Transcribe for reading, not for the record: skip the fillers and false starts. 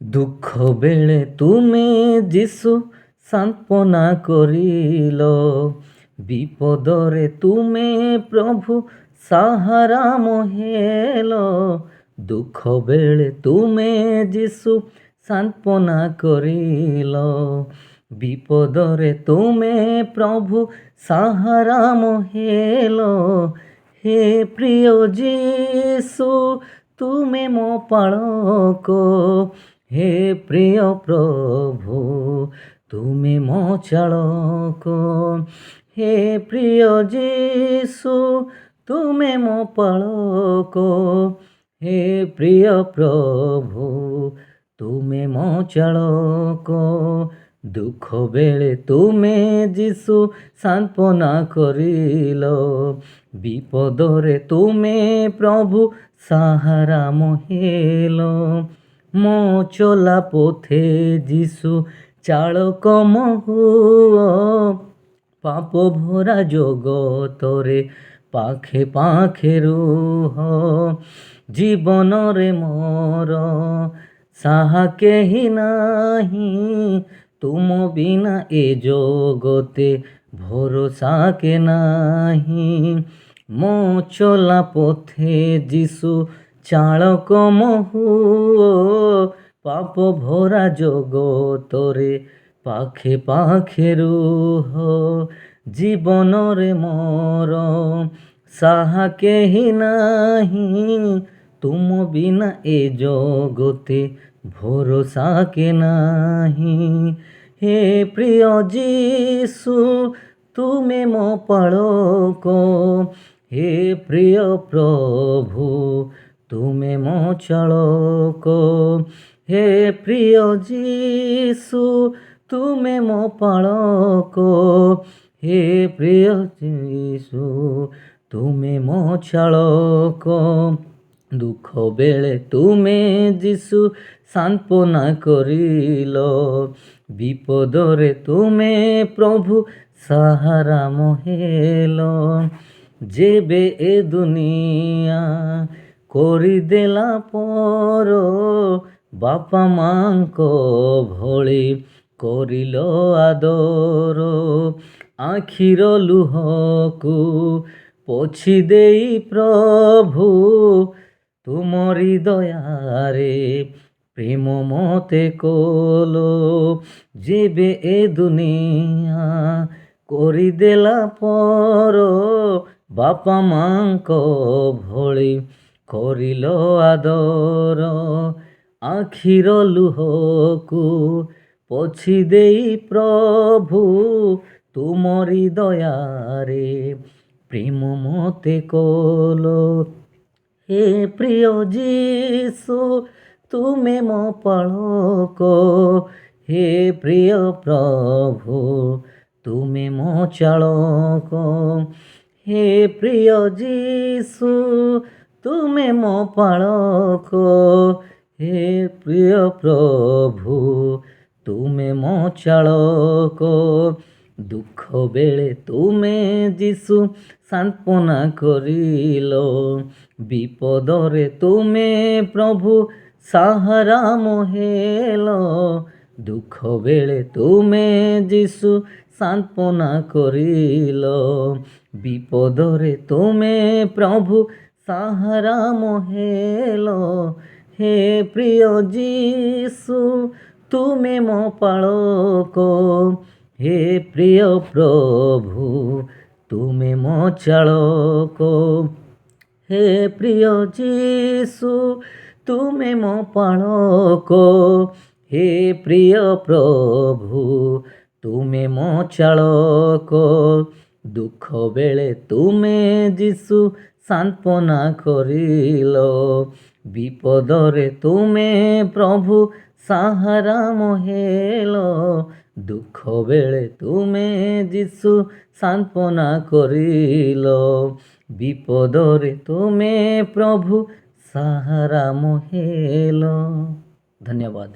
দুঃখ বেড়ে তুমি যিশু সান্ত্বনা করিল, বিপদরে তুমি প্রভু সাহারা মহেল। দুঃখ বেড়ে তুমি যিশু সান্ত্বনা করিল, বিপদরে তুমি প্রভু সাহারা মহেল। হে প্রিয় যিশু তুমি ମୋ ପାଳକ, হে প্রিয় প্রভু তুমি ମୋ চালক। হে প্রিয় যিশু তুমি ମୋ পাଳକ, হে প্রিয় প্রভু তুমি ମୋ চালক। দুঃখ বেড়ে তুমি যিশু সান্ত্বনা করিল, বিপদরে তুমি প্রভু সাহারা মহেল। ମୋ চলা পথে যিশু চালক মহুଅ, পাপ ভরা জগতরে পাখে পাখେ ରୁହ। ଜୀବନରେ ମୋର ସାହା କେହି ନାହିଁ, ତୁମ ବିନା ଏ ଜଗତେ ଭରସା କେ ନାହିଁ। ମୋ ଚଲା ପଥେ যিশু চালক মহুଅ, পাপ ভরা জগতরে পাখে পাখে ରୁହ। ଜୀବନରେ ମୋର ସାହା କେହି ନାହିଁ, ତୁମ ବିନା ଏ ଜଗତେ ଭରସା କେ ନାହିଁ। হে প্রিয় যিশু তুমি ମୋ ପାଳକ, হে প্রিয় প্রভু তুমি ମୋ চালক। হে প্রিয় যিশু তুমি ମୋ ପାଳକ, হে প্রিয় যিশু তুমি ମୋ চালক। দুঃখ বেড়ে তুমি যিশু সান্ত্বনা করিল, বিপদরে তুমি প্রভু সাহারা মহেল। যেবে এ দুনিয়া କରିଦେଲା ପର, ବାପା ମାଙ୍କ ଭଳି କରିଲ ଆଦର। ଆଖିର ଲୁହକୁ ପୋଛି ଦେଇ ପ୍ରଭୁ ତୁମରି ଦୟାରେ ପ୍ରେମ ମୋତେ କଲ। ଯେବେ ଏ ଦୁନିଆ କରିଦେଲା ପର, ବାପା ମାଙ୍କ ଭଳି କରିଲ ଆଦର। ଆଖିର ଲୁହକୁ ପୋଛି ଦେଇ ପ୍ରଭୁ ତୁମରି ଦୟାରେ ପ୍ରେମ ମୋତେ କଲ। হে প্রিয় যিশু তুমি ମୋ ପାଳକ, হে প্রিয় প্রভু তুমি ମୋ চালক। হে প্রিয় যিশু তুমি ମୋ ପାଳକ, হে প্রিয় প্রভু তুমি ମୋ চালক। দুঃখ বেড়ে তুমি যিশু সান্ত্বনা করিল, বিপদরে তুমি প্রভু সাহারা মহেল। দুঃখ বেড়ে তুমি যিশু সান্ত্বনা করিল, বিপদরে তুমি প্রভু সাহারা মহেল। হে প্রিয় যিশু তুমি ମୋ ପାଳକ, হে প্রিয় প্রভু তুমি ମୋ চালক। হে প্রিয় যিশু তুমি ମୋ পাଳକ, হে প্রিয় প্রভু তুমি ମୋ চালক। দুঃখ বেড়ে তুমি যিশু সান্ত্বনা করিল, বিপদরে তুমি প্রভু সাহারা মহেল। দুঃখ বেড়ে তুমি যিশু সান্ত্বনা করিল, বিপদরে তুমি প্রভু সাহারা মহেল। ধন্যবাদ।